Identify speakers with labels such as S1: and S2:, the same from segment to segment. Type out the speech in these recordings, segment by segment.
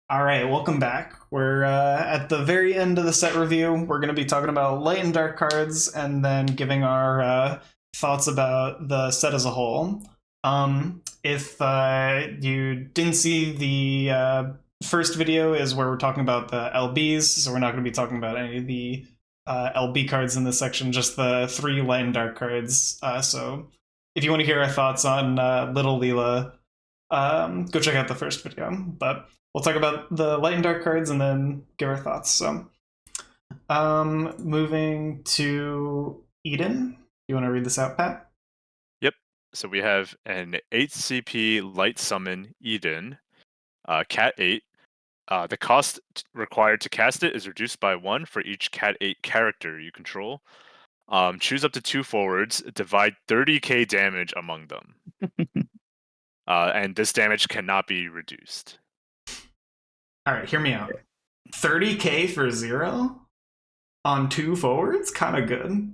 S1: All right, welcome back. We're at the very end of the set review. We're going to be talking about light and dark cards and then giving our thoughts about the set as a whole. If you didn't see the first video, is where we're talking about the LBs, so we're not going to be talking about any of the LB cards in this section, just the three light and dark cards. So if you want to hear our thoughts on Little Leela, go check out the first video. But we'll talk about the light and dark cards and then give our thoughts. So, moving to Eden. You want to read this out, Pat?
S2: Yep. So we have an 8 CP light summon Eden, Cat 8. The cost required to cast it is reduced by 1 for each Cat 8 character you control. Choose up to 2 forwards, divide 30k damage among them. And this damage cannot be reduced.
S1: All right, hear me out. 30k for 0 on 2 forwards? Kind of good.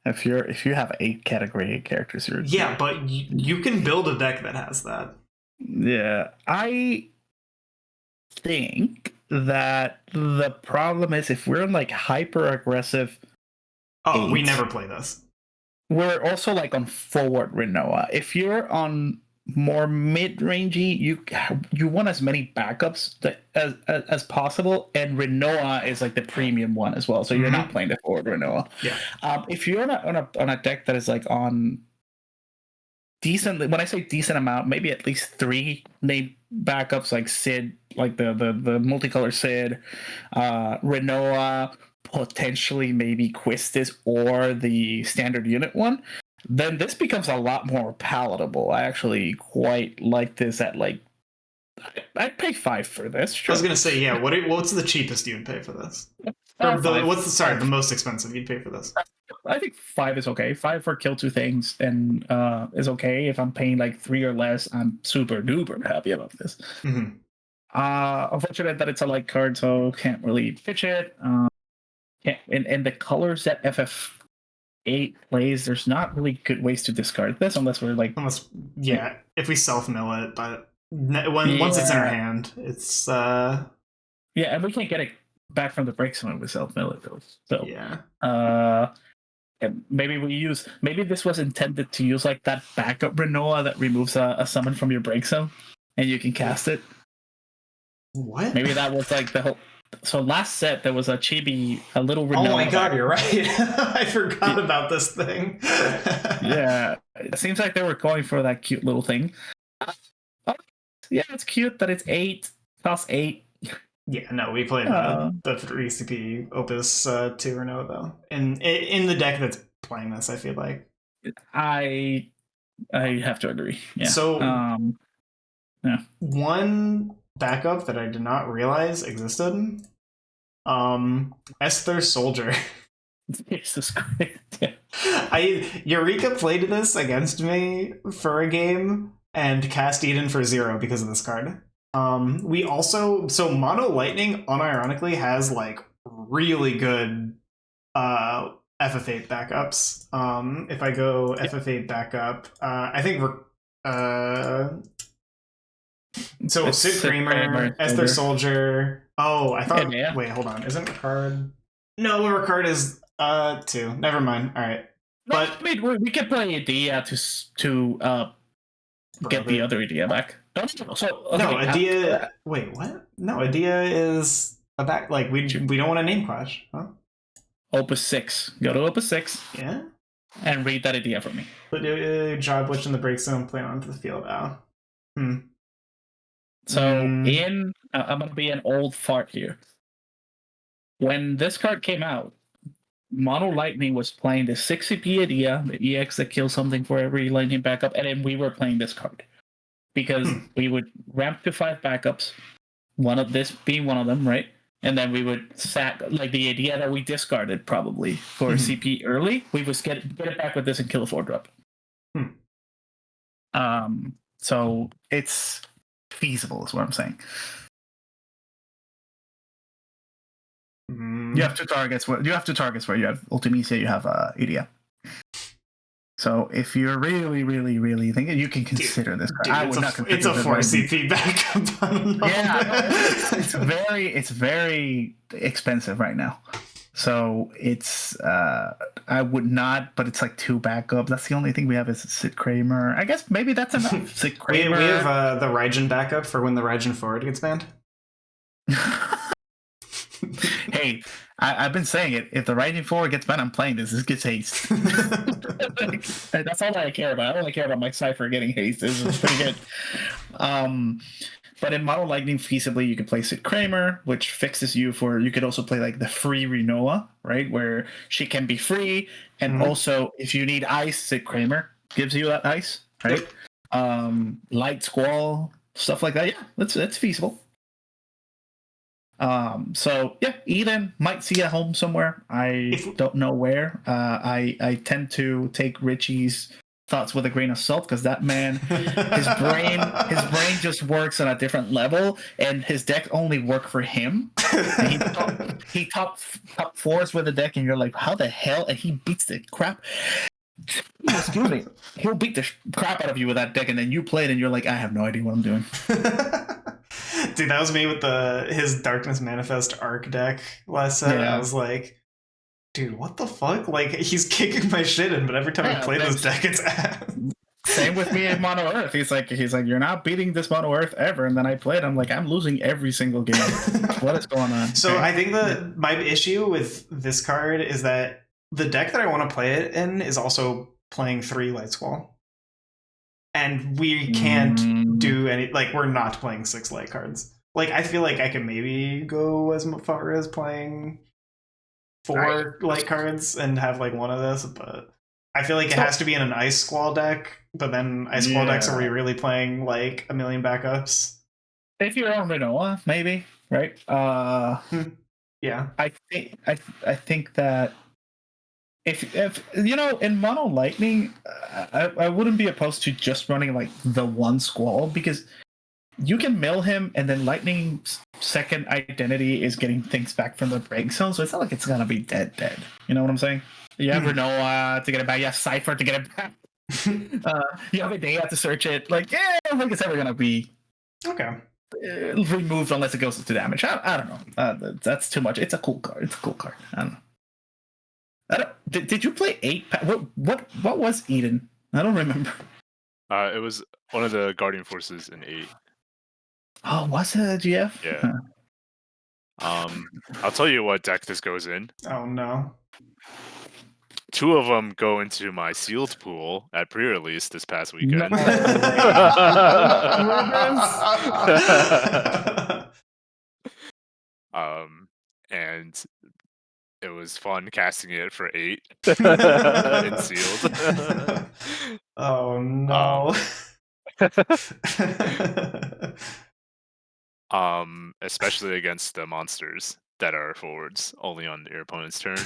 S3: If you have 8 category 8 characters,
S1: Yeah, but you can build a deck that has that.
S3: Yeah, I think that the problem is if we're in like hyper aggressive.
S1: Oh, we never play this.
S3: We're also like on forward Renoa. If you're on more mid-rangey, you want as many backups as possible, and Renoa is like the premium one as well. So you're not playing the forward Renoa.
S1: Yeah.
S3: If you're on a deck that is like on decent, when I say decent amount, maybe at least 3 main backups like Sid, like the multicolor Sid, Renoa, potentially maybe Quistis or the standard unit one, then this becomes a lot more palatable. I actually quite like this at like, I'd pay 5 for this.
S1: Sure. I was gonna say, yeah. What's the cheapest you'd pay for this? The most expensive you'd pay for this?
S3: I think 5 is okay. 5 for kill 2 things and is okay. If I'm paying like 3 or less, I'm super duper happy about this.
S1: Mm-hmm.
S3: Unfortunate that it's a light card, so can't really pitch it. And the colors that FF8 plays, there's not really good ways to discard this unless we're like...
S1: if we self-mill it, but once it's in our hand, it's... Yeah,
S3: and we can't get it back from the breaks when we self-mill it, though. So,
S1: yeah.
S3: Maybe this was intended to use like that backup Renoa that removes a summon from your break zone, and you can cast it.
S1: What?
S3: Maybe that was like the whole... So last set there was a chibi, a little Renoa.
S1: Oh my god, you're right. I forgot about this thing.
S3: Yeah, it seems like they were going for that cute little thing. Yeah, it's cute that it's 8, costs 8.
S1: Yeah, no, we played the 3 CP Opus 2 Renoa though. In the deck that's playing this, I feel like.
S3: I have to agree. Yeah.
S1: So
S3: yeah.
S1: One backup that I did not realize existed. Esther Soldier.
S3: Jesus Christ.
S1: Eureka played this against me for a game and cast Eden for 0 because of this card. We also, so Mono Lightning unironically has like really good FF8 backups. If I go FF8 backup, I think so Sid Kramer, Esther Soldier. Oh, I thought. Yeah. Wait, hold on. Isn't Ricard? No, Ricard is 2. Never mind. All right, but
S3: we can play Adia to get the other Adia back. So okay,
S1: no, Adia. Wait, what? No, Adia is a back. Like we don't want to name clash, huh?
S3: Opus 6. Go to Opus 6.
S1: Yeah.
S3: And read that Adia for me.
S1: Put job witch in the break zone. Play onto the field.
S3: So I'm gonna be an old fart here. When this card came out, Mono Lightning was playing the 6 CP Adia, the EX that kills something for every lightning backup, and then we were playing this card. Because we would ramp to 5 backups, one of this being one of them, right? And then we would sack like the idea that we discarded probably for CP early. We would get it back with this and kill a 4-drop. So it's feasible, is what I'm saying. You have 2 targets. You have 2 targets where you have Ultimisia, you have Idia. So if you're really, really, really thinking, you can consider this card. I would not consider
S1: it's a
S3: this
S1: 4
S3: lightning.
S1: CP backup.
S3: Yeah, it's very expensive right now. So it's I would not, but it's like 2 backup. That's the only thing we have is Sid Kramer. I guess maybe that's enough. Sid Kramer.
S1: We have the Raijin backup for when the Raijin forward gets banned.
S3: Hey, I've been saying it. If the Raijin forward gets banned, I'm playing this. This gets haste. That's all that I care about. I only care about my Cypher getting haste. This is pretty good. But in Mono Lightning, feasibly, you can play Sid Kramer, which fixes you for. You could also play like the free Rinoa, right, where she can be free, and also if you need ice, Sid Kramer gives you that ice, right? Light Squall, stuff like that. Yeah, that's feasible. So yeah, Eden might see a home somewhere. I don't know where. I tend to take Richie's thoughts with a grain of salt because that man, his brain just works on a different level, and his deck only work for him. And he top fours with the deck, and you're like, how the hell? And he beats the crap. Excuse me. He'll beat the crap out of you with that deck, and then you play it, and you're like, I have no idea what I'm doing.
S1: Dude, that was me with his Darkness Manifest Arc deck last set. Yeah. I was like, dude, what the fuck? Like, he's kicking my shit in, but every time I play this deck, it's ass.
S3: Same with me in Mono Earth. He's like, you're not beating this Mono Earth ever. And then I play it. I'm like, I'm losing every single game. What is going on?
S1: So I think my issue with this card is that the deck that I want to play it in is also playing 3 Light Squall. And we can't do any, like, we're not playing 6 light cards. Like, I feel like I can maybe go as far as playing 4 light cards and have, like, one of this, but I feel like it has to be in an Ice Squall deck, but then Ice Squall decks, are we really playing, like, a million backups?
S3: If you're on Rinoa, maybe, right?
S1: Yeah.
S3: I think that if you know, in Mono Lightning, I wouldn't be opposed to just running like the 1 Squall, because you can mill him, and then Lightning's second identity is getting things back from the break zone, so it's not like it's gonna be dead. You know what I'm saying? You have Rinoa to get it back, you have Cypher to get it back. You have a day to search it. Like, I don't think it's ever gonna be removed unless it goes to damage. I don't know. That's too much. It's a cool card. I don't know. Did you play 8? What was Eden? I don't remember.
S2: It was one of the Guardian Forces in 8.
S3: Oh, was it a GF?
S2: Yeah. I'll tell you what deck this goes in.
S1: Oh no.
S2: 2 of them go into my sealed pool at pre-release this past weekend. And it was fun casting it for 8 in sealed.
S1: Oh no.
S2: Especially against the monsters that are forwards only on your opponent's turn.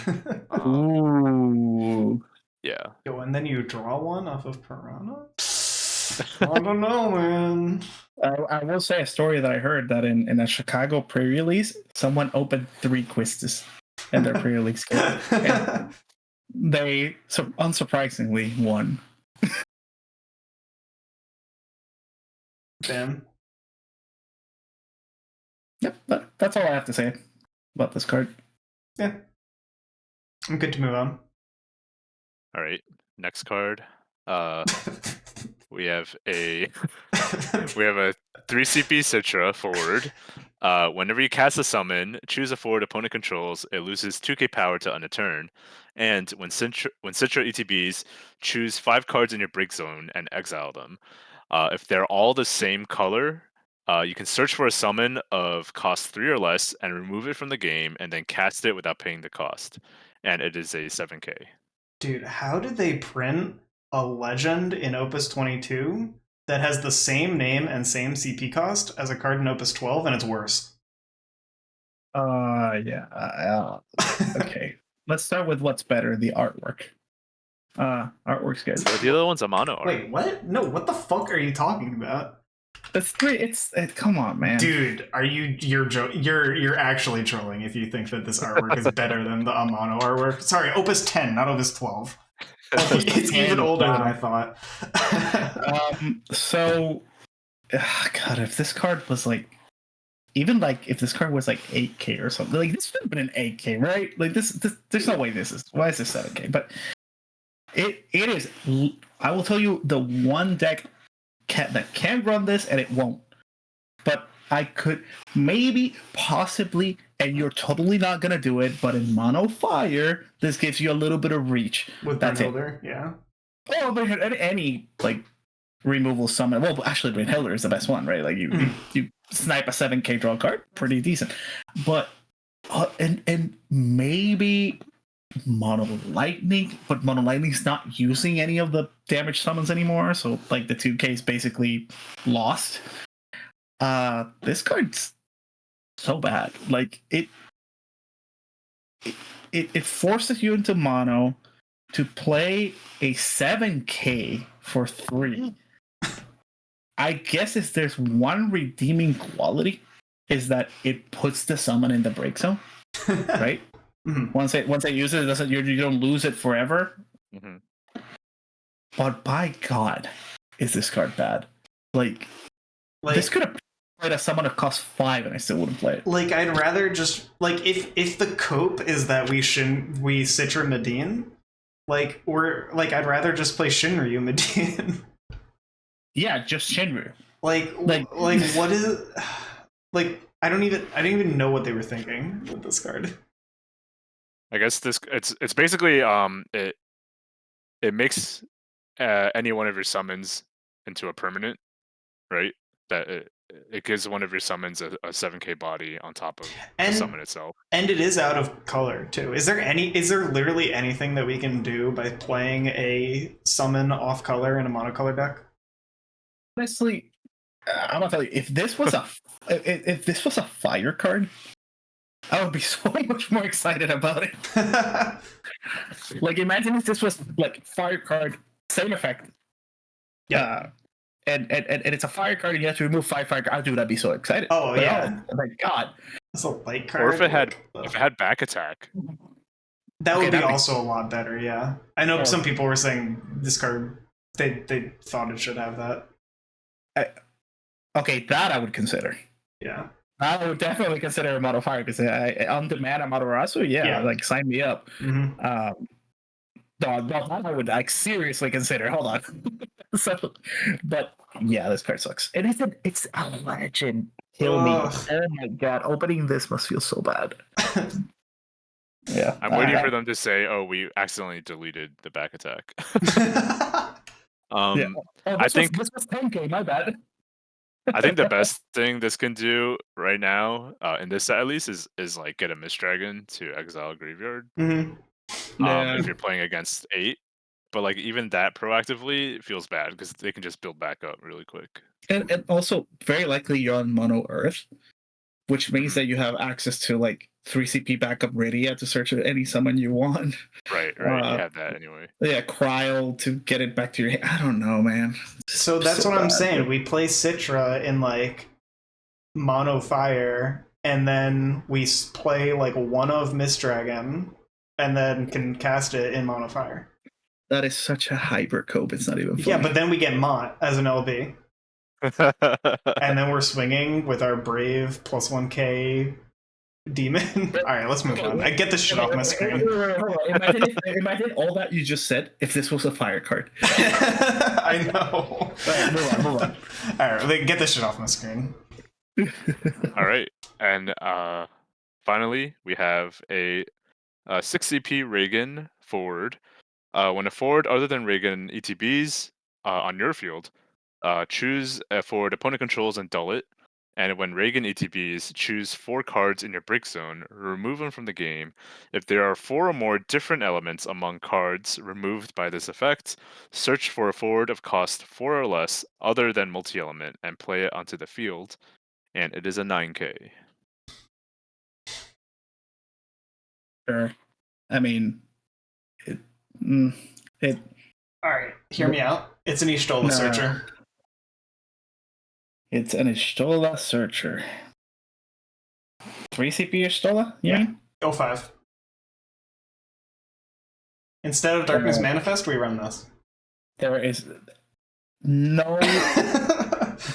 S3: Ooh.
S2: Yeah.
S1: Yo, and then you draw one off of Piranha? I don't know, man.
S3: I will say a story that I heard that in a Chicago pre-release, someone opened 3 Quistis in their pre-release game. And they, unsurprisingly, won.
S1: Damn.
S3: Yep, that's all I have to say about this card.
S1: Yeah. I'm good to move on.
S2: All right. Next card. We have a 3 CP Citra forward. Whenever you cast a summon, choose a forward opponent controls, it loses 2k power to end a turn. And when Citra ETBs, choose 5 cards in your break zone and exile them. If they're all the same color, you can search for a summon of cost 3 or less and remove it from the game, and then cast it without paying the cost. And it is a 7k.
S1: Dude, how did they print a legend in Opus 22 that has the same name and same CP cost as a card in Opus 12, and it's worse?
S3: Yeah. Okay. Let's start with what's better, the artwork. Artwork's good.
S2: The other one's a mono art.
S1: Wait, what? No, what the fuck are you talking about?
S3: Come on, man.
S1: Dude, you're actually trolling if you think that this artwork is better than the Amano artwork. Sorry, Opus 10, not Opus 12. It's even older than
S3: wow.
S1: I thought.
S3: God, if this card was like, even like if this card was like 8K or something, like this would have been an 8K, right? Like this there's no way why is this 7K? But it is. I will tell you, the one deck that can run this, and it won't. But I could maybe, possibly, and you're totally not gonna do it. But in Mono Fire, this gives you a little bit of reach.
S1: With Brynhilder, yeah.
S3: Oh, but any like removal summon. Well, actually, Brynhilder is the best one, right? Like you snipe a 7K draw card, pretty decent. But and maybe Mono Lightning, but Mono Lightning's not using any of the damage summons anymore, so like the 2K is basically lost. This card's so bad. Like it forces you into mono to play a 7K for 3. I guess if there's one redeeming quality, is that it puts the summon in the break zone, right?
S1: Mm-hmm.
S3: Once it uses it, doesn't you don't lose it forever.
S2: Mm-hmm.
S3: But by God, is this card bad? Like this could have played a summon that costs 5 and I still wouldn't play it.
S1: Like I'd rather just like if the cope is that we Citra Medine, I'd rather just play Shinryu Medine.
S3: Yeah, just Shinryu.
S1: Like what is like I don't even know what they were thinking with this card.
S2: I guess it's basically it makes any one of your summons into a permanent, right? That it gives one of your summons a 7K body on top of the summon itself.
S1: And it is out of color too. Is there literally anything that we can do by playing a summon off color in a monocolor deck?
S3: Honestly, I'm gonna tell you, if this was a fire card, I would be so much more excited about it. Like, imagine if this was like fire card, same effect.
S1: Yeah.
S3: And it's a fire card, and you have to remove 5 fire cards. Dude, I'd be so excited.
S1: Oh, yeah.
S3: Oh my God.
S1: It's a light card.
S2: Or if it had back attack.
S1: That would be also a lot better, yeah. I know some people were saying this card, they thought it should have that.
S3: That I would consider.
S1: Yeah.
S3: I would definitely consider a Mono Fire, because on demand Amaterasu, like sign me up.
S1: Mm-hmm.
S3: That I would like seriously consider. Hold on. But yeah, this card sucks. And it's a legend. Kill me. Oh my God. Opening this must feel so bad. Yeah.
S2: I'm waiting for them to say, "Oh, we accidentally deleted the back attack." I think
S3: this was 10K. My bad.
S2: I think the best thing this can do right now, in this set at least, is like get a Mist Dragon to exile Graveyard.
S1: Mm-hmm.
S2: If you're playing against 8, but like even that proactively feels bad because they can just build back up really quick.
S3: And also very likely you're on Mono Earth, which means that you have access to like 3 CP backup Rydia to search any summon you want.
S2: Right. You have that anyway.
S3: Yeah, Cryo to get it back to your hand. I don't know, man.
S1: So that's what I'm saying. We play Citra in like Mono Fire, and then we play like one of Mist Dragon, and then can cast it in Mono Fire.
S3: That is such a hyper cope. It's not even funny.
S1: Yeah, but then we get Mont as an LB. And then we're swinging with our Brave plus 1K demon. All right, let's move on. I get this shit off my screen.
S3: Imagine all that you just said if this was a fire card.
S1: I know.
S3: All right, move on.
S1: All right, get this shit off my screen.
S2: All right, and finally we have a 6 CP Reagan forward. When a forward other than Reagan ETBs on your field, choose a forward opponent controls and dull it. And when Reagan ETBs, choose 4 cards in your break zone, remove them from the game. If there are 4 or more different elements among cards removed by this effect, search for a forward of cost 4 or less other than multi-element and play it onto the field. And it is a 9K.
S3: Sure. I mean, it.
S1: All right, hear me out. It's an Y'shtola Searcher.
S3: It's an Y'shtola Searcher. 3 CP Y'shtola?
S1: Yeah. 05. Instead of Darkness Manifest, we run this.
S3: There is no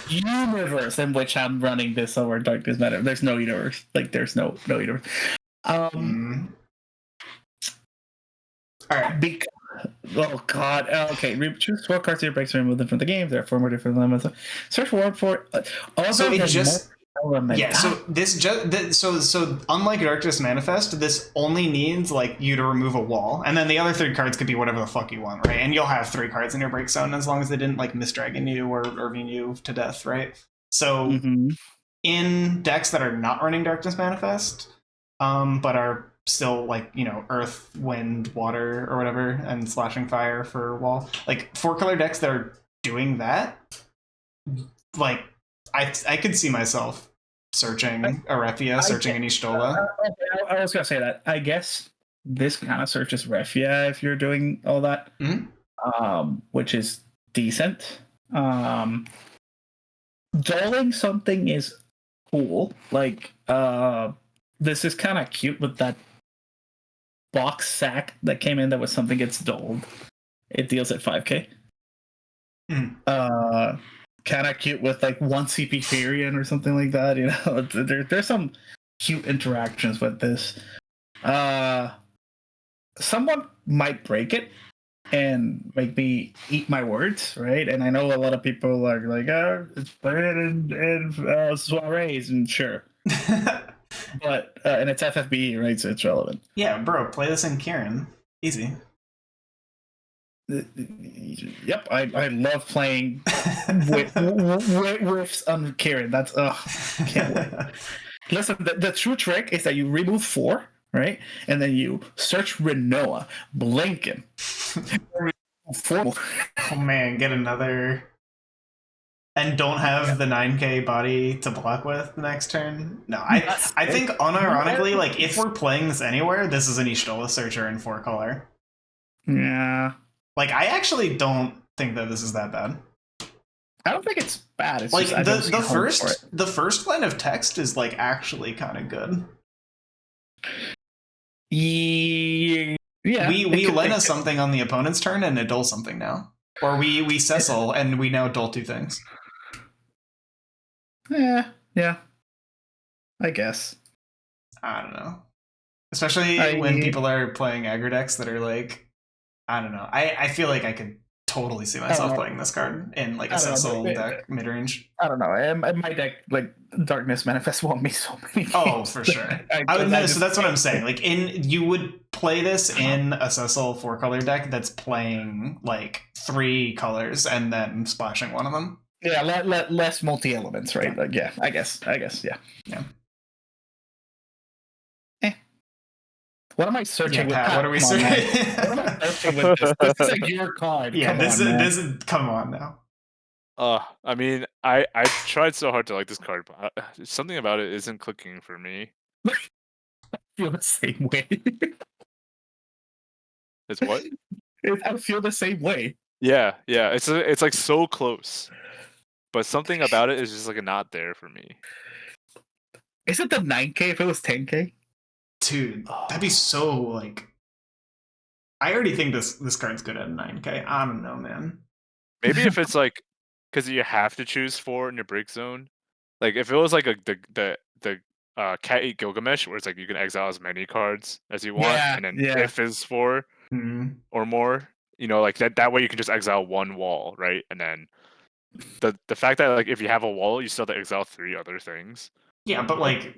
S3: universe in which I'm running this over Darkness Manifest. There's no universe. Like, there's no universe.
S1: All right.
S3: Oh God. Okay. Choose 4 cards to your breaks and remove them from the game. There are 4 more different elements. Search for
S1: So it just
S3: element.
S1: yeah. So this just so unlike Darkness Manifest, this only needs like you to remove a wall, and then the other 3 cards could be whatever the fuck you want, right? And you'll have 3 cards in your break zone as long as they didn't like misdragon you or Irving you to death, right? So in decks that are not running Darkness Manifest, but are still like, you know, earth, wind, water, or whatever, and slashing fire for wall, like 4-color decks that are doing that, like I could see myself searching Arefia, searching an Y'shtola.
S3: I was gonna say that. I guess this kind of searches Refia if you're doing all that, which is decent. Dulling something is cool. Like, this is kind of cute with that box sack that came in that was something gets dulled. It deals at 5k. Kind of cute with like 1 CP Furion or something like that. You know, there's some cute interactions with this. Someone might break it and make me eat my words, right? And I know a lot of people are like, "Oh, it's played in soirees," and sure. But and it's FFBE, right? So it's relevant.
S1: Yeah, bro, play this in Kieran. Easy.
S3: Yep, I love playing whiffs on Kieran. That's can't wait. Listen, the true trick is that you remove 4, right, and then you search Renoa, Blinken. 4.
S1: Oh man, get another. And don't have the 9k body to block with the next turn? No, I think unironically, like, if we're playing this anywhere, this is an Y'shtola Searcher in 4-color.
S3: Yeah.
S1: Like, I actually don't think that this is that bad.
S3: I don't think it's bad. It's
S1: like,
S3: just,
S1: the first line of text is, like, actually kind of good.
S3: Yeah.
S1: We Lena something on the opponent's turn and it dulls something now. Or we Cecil and we now dull 2 things.
S3: Yeah. I guess.
S1: I don't know. Especially when people are playing aggro decks that are like, I don't know. I feel like I could totally see myself playing this card in like a Cecil deck mid-range.
S3: I don't know. In my deck, like, Darkness Manifest won me so many games.
S1: Oh, for sure. So that's what I'm saying. Like, you would play this in a Cecil 4-color deck that's playing like 3 colors and then splashing one of them.
S3: Yeah, less multi-elements, right? Yeah. Like, yeah, I guess, yeah. What am I searching with?
S1: Pat, what are we searching?
S3: What am I searching with this? This is like your card.
S1: Yeah, this is come on now.
S2: I mean, I tried so hard to like this card, but something about it isn't clicking for me.
S3: I feel the same way.
S2: It's what?
S3: I feel the same way.
S2: Yeah. It's like so close, but something about it is just like not there for me.
S3: Is it the 9k if it was 10k?
S1: Dude, that'd be so like. I already think this card's good at 9k. I don't know, man.
S2: Maybe if it's like, because you have to choose 4 in your break zone. Like if it was like the Cat 8 Gilgamesh, where it's like you can exile as many cards as you want, and then if is 4 or more, you know, like that way you can just exile 1 wall, right? And then the fact that like if you have a wall, you still have to exile 3 other things.
S1: Yeah, but like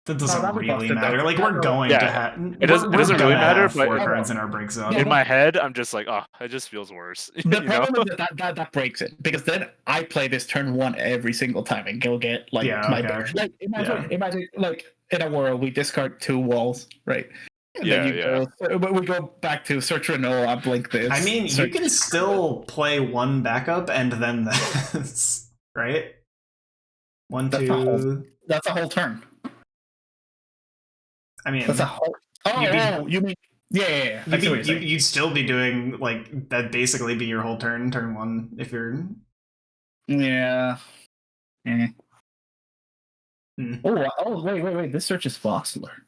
S1: that doesn't really matter. Like we're going to have
S2: it doesn't really matter. But
S1: 4 cards in our break zone.
S2: In my head, I'm just like, oh, it just feels worse.
S3: The problem is that breaks it, because then I play this turn 1 every single time and go get like my back. Like imagine like in a world we discard 2 walls, right? And then we go back to search Renault, I blink this.
S1: I mean, you can still play 1 backup and then this, right? 1, 2.
S3: That's a whole turn.
S1: I mean,
S3: that's a whole. You mean? Yeah.
S1: You'd still be doing like that. Basically, be your whole turn 1 if you're.
S3: Yeah. Oh, wait! This search is Fossler.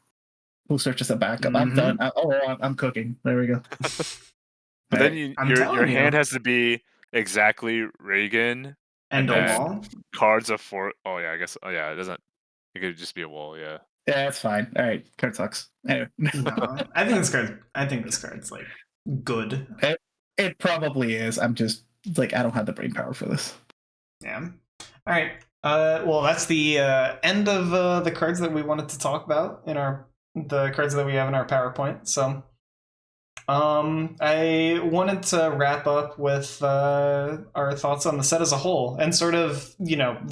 S3: Who searches a backup? I'm done. I'm cooking. There we go.
S2: But then
S1: I'm
S2: your
S1: telling
S2: hand
S1: you.
S2: has to be exactly Reagan,
S1: And a
S2: then
S1: wall.
S2: cards of 4. Oh yeah, I guess. Oh yeah, it doesn't. It could just be a wall. Yeah.
S3: Yeah, it's fine. All right, card sucks. Anyway.
S1: No, I think this card's like good.
S3: It probably is. I'm just like, I don't have the brain power for this.
S1: Yeah. All right. Well, that's the end of the cards that we wanted to talk about in the cards that we have in our PowerPoint. So, I wanted to wrap up with our thoughts on the set as a whole, and sort of,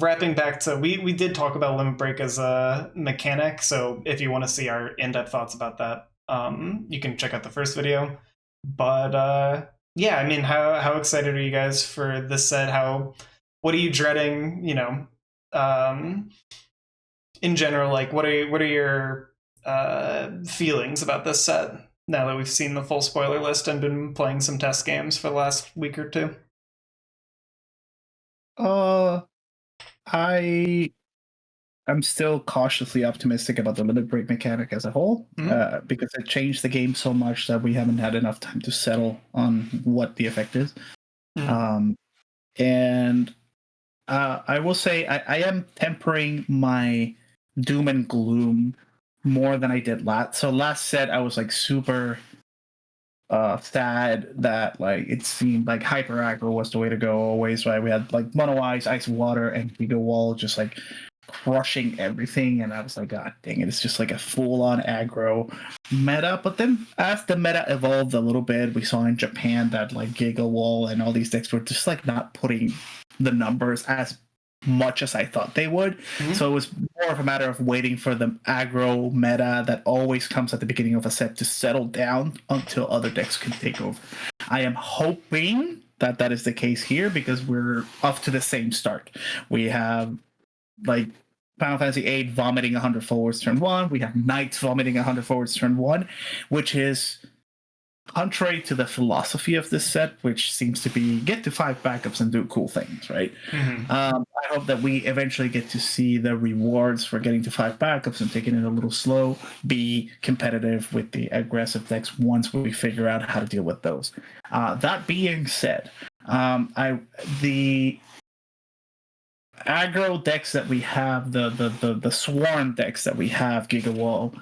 S1: wrapping back to we did talk about Limit Break as a mechanic. So, if you want to see our in-depth thoughts about that, you can check out the first video. But yeah, I mean, how excited are you guys for this set? What are you dreading? In general, like what are your feelings about this set now that we've seen the full spoiler list and been playing some test games for the last week or two?
S3: I'm still cautiously optimistic about the limit break mechanic as a whole, because it changed the game so much that we haven't had enough time to settle on what the effect is. And I will say I am tempering my doom and gloom more than I did last. So last set I was like super sad that like it seemed like hyper aggro was the way to go always, right? We had like mono ice water, and Giga Wall just like crushing everything, and I was like, God dang it, it's just like a full-on aggro meta. But then as the meta evolved a little bit, we saw in Japan that like Giga Wall and all these decks were just like not putting the numbers as much as I thought they would. So it was more of a matter of waiting for the aggro meta that always comes at the beginning of a set to settle down until other decks can take over. I am hoping that that is the case here, because we're off to the same start. We have like Final Fantasy VIII vomiting 100 forwards turn 1. We have Knights vomiting 100 forwards turn 1, which is contrary to the philosophy of this set, which seems to be get to 5 backups and do cool things, right? I hope that we eventually get to see the rewards for getting to 5 backups and taking it a little slow, be competitive with the aggressive decks once we figure out how to deal with those. That being said, the aggro decks that we have, the swarm decks that we have, Giga Wall,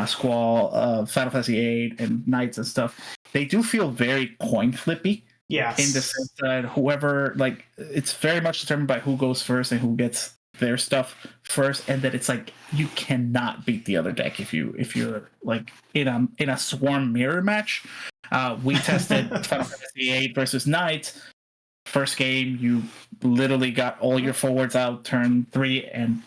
S3: Squall, Final Fantasy VIII, and Knights and stuff, they do feel very coin flippy.
S1: Yes.
S3: In the sense that whoever, like, it's very much determined by who goes first and who gets their stuff first, and that it's like you cannot beat the other deck if you're like in a swarm mirror match. We tested Final Fantasy VIII versus Knights. First game, you literally got all your forwards out turn 3 and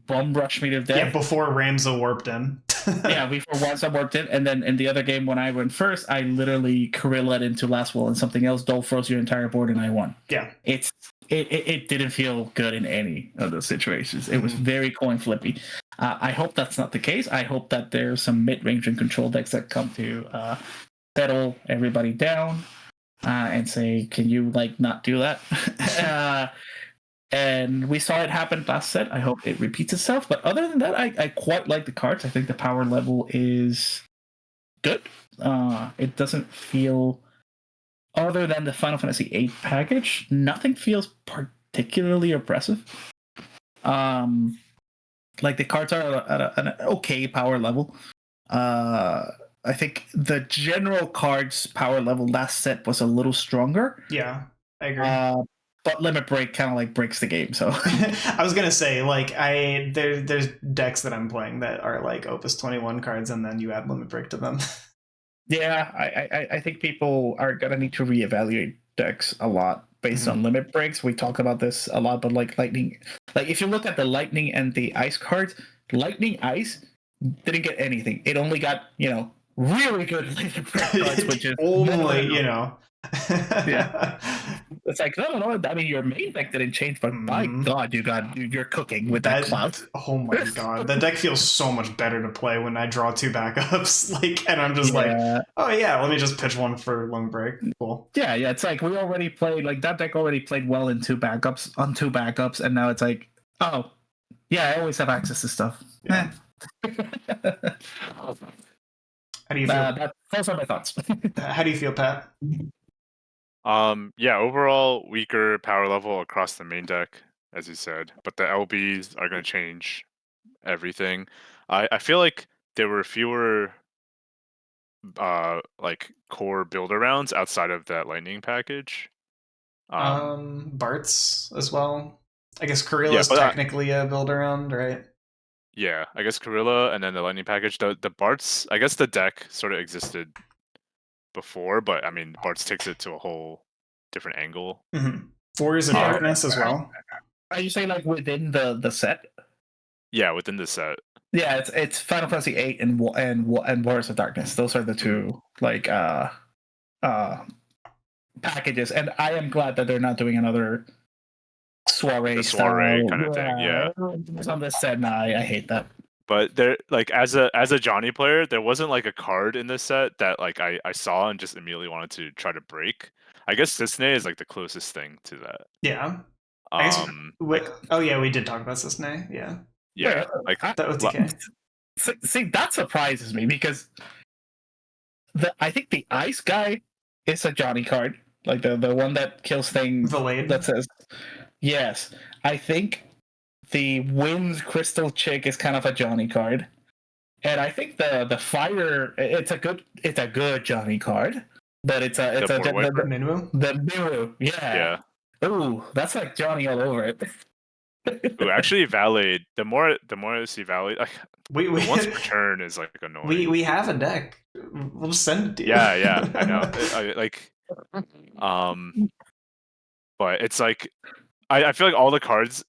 S3: bum rushed me to death.
S1: Yeah, before Ramza warped in.
S3: Yeah, before Ramza warped in. And then in the other game, when I went first, I literally Kirillaed into last wall and something else. Dole froze your entire board and I won.
S1: Yeah.
S3: It didn't feel good in any of those situations. It was very coin flippy. I hope that's not the case. I hope that there's some mid-range and control decks that come to settle everybody down. And say, can you like not do that? And we saw it happen last set. I hope it repeats itself. But other than that, I quite like the cards. I think the power level is good. It doesn't feel, other than the Final Fantasy VIII package, nothing feels particularly oppressive. Like the cards are at an okay power level. I think the general cards power level last set was a little stronger.
S1: Yeah, I agree.
S3: But Limit Break kind of like breaks the game. So
S1: I was gonna say, like, there's decks that I'm playing that are like Opus 21 cards, and then you add Limit Break to them.
S3: Yeah, I think people are gonna need to reevaluate decks a lot based on limit breaks. We talk about this a lot, but like Lightning, like if you look at the Lightning and the Ice cards, Lightning Ice didn't get anything. It only got, really good limit break cards, which is
S1: only,
S3: yeah. It's like, no. I mean, your main deck didn't change, but my God, you're cooking with that clout.
S1: Oh my God, the deck feels so much better to play when I draw 2 backups. Like, and I'm just like, oh yeah, let me just pitch one for Limit Break. Cool.
S3: Yeah. It's like we already played, like that deck already played well in 2 backups, and now it's like, oh yeah, I always have access to stuff.
S1: Yeah. How do you feel?
S3: Those are my thoughts.
S1: How do you feel, Pat?
S2: Yeah, overall weaker power level across the main deck, as you said, but the LBs are going to change everything. I feel like there were fewer like core build arounds outside of that lightning package.
S1: Bart's as well. I guess
S2: Yeah,
S1: Karilla's
S2: but
S1: technically a build around, right?
S2: yeah, I guess Gorilla and then the lightning package. The Bart's, I guess the deck sort of existed before, but I mean Bart's takes it to a whole different angle.
S1: Mm-hmm. Warriors of
S3: Yeah,
S1: Darkness as well.
S3: Are you saying like within the set?
S2: Yeah, within the set.
S3: Yeah, it's Final Fantasy VIII and Warriors of Darkness. Those are the two like packages, and I am glad that they're not doing another soiree
S2: The
S3: style
S2: soiree kind of thing, yeah.
S3: on this set. Nah, I hate that.
S2: But there, like as a Johnny player, there wasn't like a card in this set that like I saw and just immediately wanted to try to break. I guess Cisne is like the closest thing to that.
S1: Yeah. I guess.
S2: Um,
S1: Oh yeah, we did talk about Cisne. Yeah,
S2: yeah, like
S1: that was DK.
S3: See, that surprises me because I think the ice guy is a Johnny card, like the one that kills things.
S1: Valade.
S3: That says yes. I think the wind crystal chick is kind of a Johnny card, and I think the fire it's a good Johnny card, but it's a
S1: Minwu.
S3: the Miru, yeah. Ooh, that's like Johnny all over it.
S2: Ooh, actually, Valade. The more I see Valade, like,
S1: we
S2: once per turn is like annoying.
S1: We have a deck. We'll just send it to you.
S2: Yeah, I know. But it's like I feel like all the cards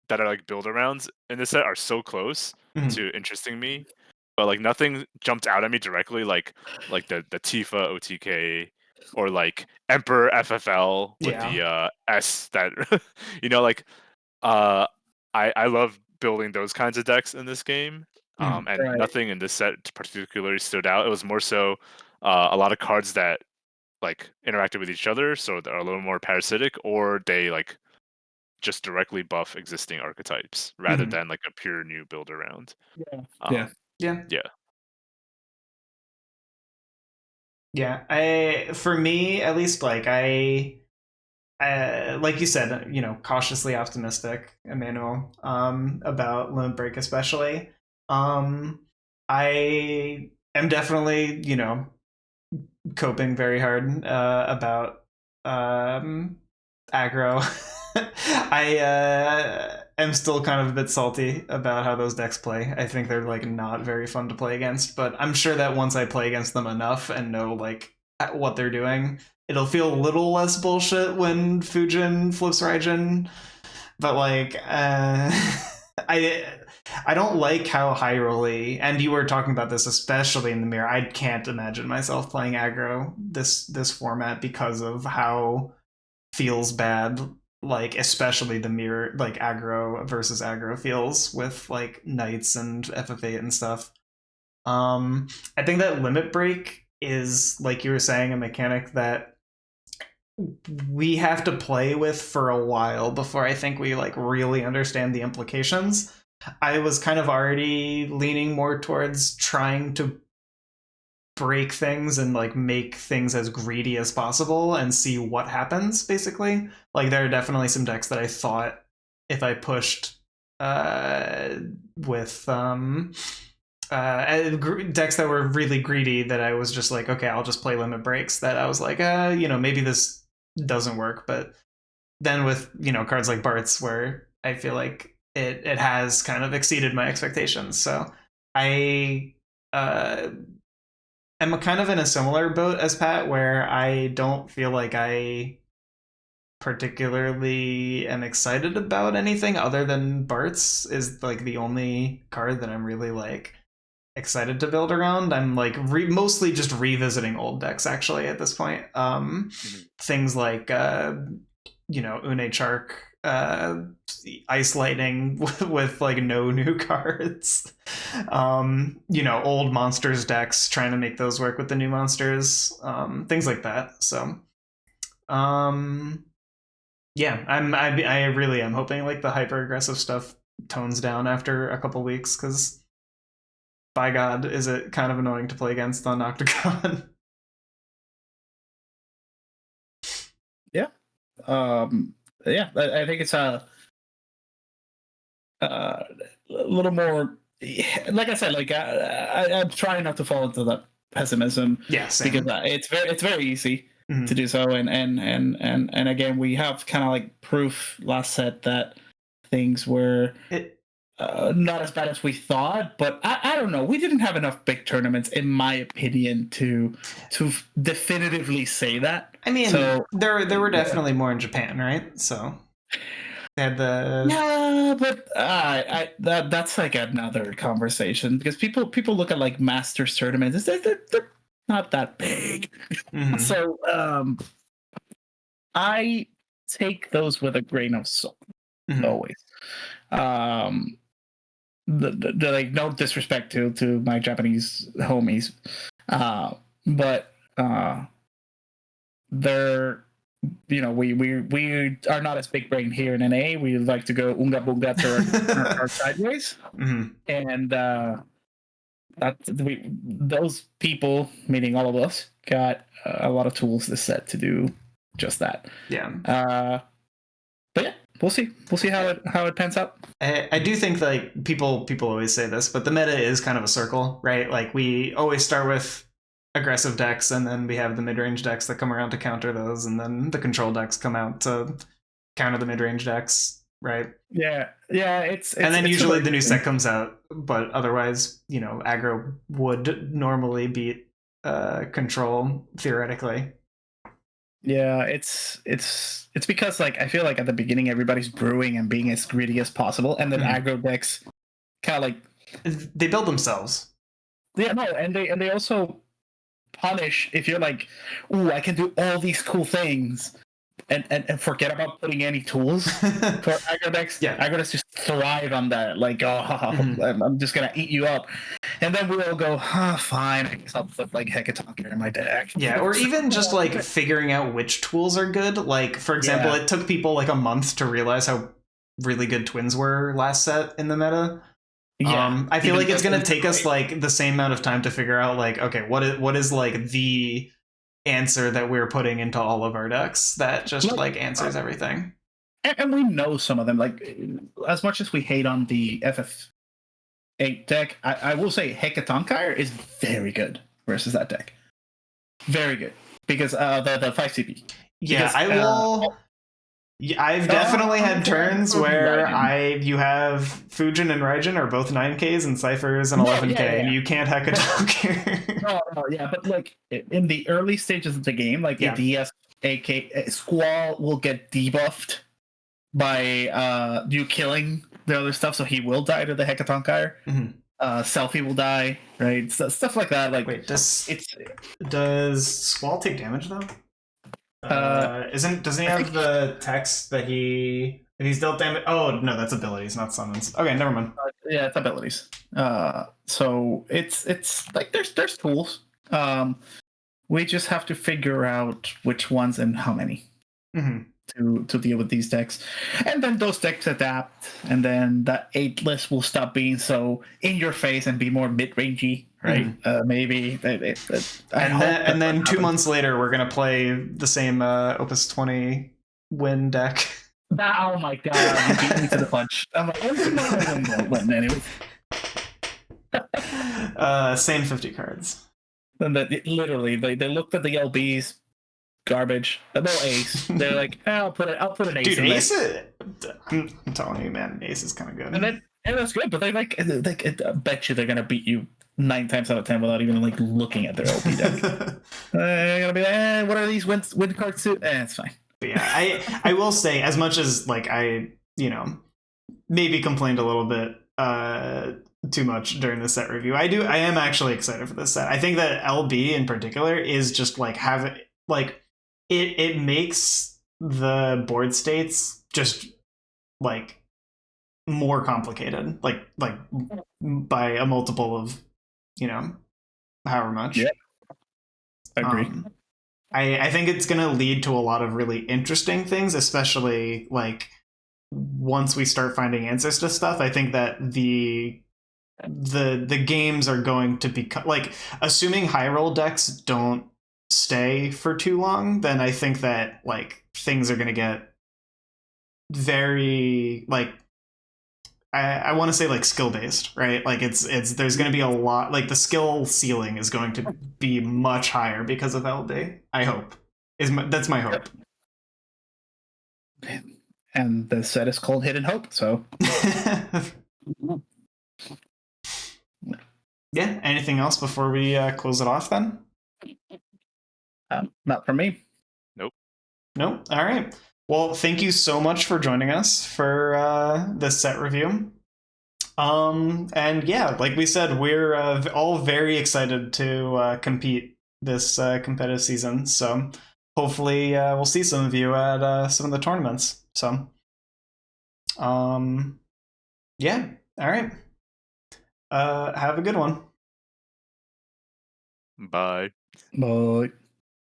S2: that are like build arounds in this set are so close to interesting me, but like nothing jumped out at me directly, like the Tifa OTK or like Emperor FFL with the S that like I love building those kinds of decks in this game. And
S3: Right.
S2: nothing in this set particularly stood out. It was more so a lot of cards that like interacted with each other, so they're a little more parasitic, or they like just directly buff existing archetypes rather than like a pure new build around.
S3: Yeah.
S1: For me at least, like like you said, cautiously optimistic, Emmanuel, about Limit Break especially. I am definitely, coping very hard about aggro. I am still kind of a bit salty about how those decks play. I think they're like not very fun to play against, but I'm sure that once I play against them enough and know like what they're doing, it'll feel a little less bullshit when Fujin flips Raijin. But like I don't like how high rolly, and you were talking about this especially in the mirror. I can't imagine myself playing aggro this format because of how feels bad, like especially the mirror, like aggro versus aggro feels with like knights and FF8 and stuff. I think that limit break is, like you were saying, a mechanic that we have to play with for a while before I think we like really understand the implications. I was kind of already leaning more towards trying to break things and like make things as greedy as possible and see what happens, basically. Like there are definitely some decks that I thought if I pushed with decks that were really greedy, that I was just like, okay, I'll just play limit breaks, that I was like, maybe this doesn't work. But then with cards like Bart's, where I feel like it has kind of exceeded my expectations. So I am kind of in a similar boat as Pat, where I don't feel like I particularly am excited about anything other than Bart's is like the only card that I'm really like excited to build around. I'm like mostly just revisiting old decks actually at this point. Things like Une Chark, Ice Lightning with like no new cards. Old monsters decks, trying to make those work with the new monsters. Things like that. So yeah, I really am hoping like the hyper aggressive stuff tones down after a couple weeks, because by God, is it kind of annoying to play against on Octagon.
S3: Yeah, I think it's a little more. Like I said, like I'm trying not to fall into that pessimism.
S1: Yeah, same.
S3: Because it's very easy to do so, and again, we have kind of like proof last set that things were not as bad as we thought, but I don't know. We didn't have enough big tournaments, in my opinion, to definitively say that.
S1: I mean,
S3: so,
S1: there were definitely more in Japan, right? So they had the
S3: but that's like another conversation, because people look at like Masters tournaments. They're not that big. So I take those with a grain of salt, always. The like, no disrespect to my Japanese homies, but they're, you know, we are not as big brain here in NA. We like to go unga bunga to our sideways, and that those people, meaning all of us, got a lot of tools this set to do just that.
S1: Yeah.
S3: But yeah, we'll see. We'll see how it pans out.
S1: I do think like people always say this, but the meta is kind of a circle, right? Like we always start with aggressive decks, and then we have the mid-range decks that come around to counter those, and then the control decks come out to counter the mid-range decks, right?
S3: Yeah. It's
S1: and then usually the new set comes out, but otherwise, you know, aggro would normally beat control theoretically.
S3: Yeah, it's because like I feel like at the beginning everybody's brewing and being as greedy as possible, and then aggro decks kind of like
S1: they build themselves.
S3: Yeah, no, and they also punish if you're like, ooh, I can do all these cool things, and forget about putting any tools for aggro decks.
S1: Yeah,
S3: aggro decks just thrive on that. Like, I'm just gonna eat you up, and then we all go, fine, I guess I'll put like Hecatonker in my deck.
S1: Yeah, or even just like figuring out which tools are good. Like, for example, it took people like a month to realize how really good twins were last set in the meta. Yeah, I feel like it's gonna take us like the same amount of time to figure out like, okay, what is like the answer that we're putting into all of our decks that just like answers everything.
S3: And we know some of them. Like, as much as we hate on the FF8 deck, I will say Hecatonkyre is very good versus that deck. Very good, because the 5 CP.
S1: Yeah,
S3: because,
S1: I will. I've definitely had turns where you have Fujin and Raijin are both 9Ks and Cypher's an 11K, and you can't Hecatonker.
S3: Yeah, but like in the early stages of the game, like the DS AK Squall will get debuffed by you killing the other stuff, so he will die to the Hecatonkyre. Selfie will die, right? So, stuff like that. Like,
S1: wait, does Squall take damage though? Doesn't he have the text that if he's dealt damage? Oh no, that's abilities, not summons. Okay, never mind.
S3: Yeah, it's abilities. So it's like there's tools. We just have to figure out which ones and how many to deal with these decks, and then those decks adapt, and then that 8 list will stop being so in your face and be more mid-rangey. Right, maybe.
S1: And then 2 months later, we're gonna play the same Opus 20 win deck.
S3: Oh my god, you beat me to the punch. I'm like, anyway.
S1: Same 50 cards.
S3: And literally, they looked at the LBs, garbage. No ace. They're like, I'll put an ace.
S1: Dude,
S3: in
S1: ace. I'm telling you, man, ace is kind of good.
S3: And that's good, but they I bet you they're gonna beat you 9 times out of 10 without even like looking at their LP deck. They're gonna be like, what are these win cards too? It's fine.
S1: But yeah, I will say, as much as like I, maybe complained a little bit too much during the set review, I am actually excited for this set. I think that LB in particular is just like it makes the board states just like more complicated, like by a multiple of however much.
S3: Yeah, agree.
S1: I think it's going to lead to a lot of really interesting things, especially like once we start finding answers to stuff. I think that the the games are going to become like, assuming high roll decks don't stay for too long, then I think that like things are going to get very like, I want to say like skill based, right? Like it's there's going to be a lot, like the skill ceiling is going to be much higher because of LD. I hope that's my hope.
S3: And the set is called Hidden Hope, so.
S1: Yeah. Anything else before we close it off then?
S3: Not for me.
S2: Nope.
S1: Nope. All right. Well, thank you so much for joining us for this set review. And yeah, like we said, we're all very excited to compete this competitive season. So hopefully we'll see some of you at some of the tournaments. So, yeah. All right. Have a good one.
S2: Bye.
S3: Bye.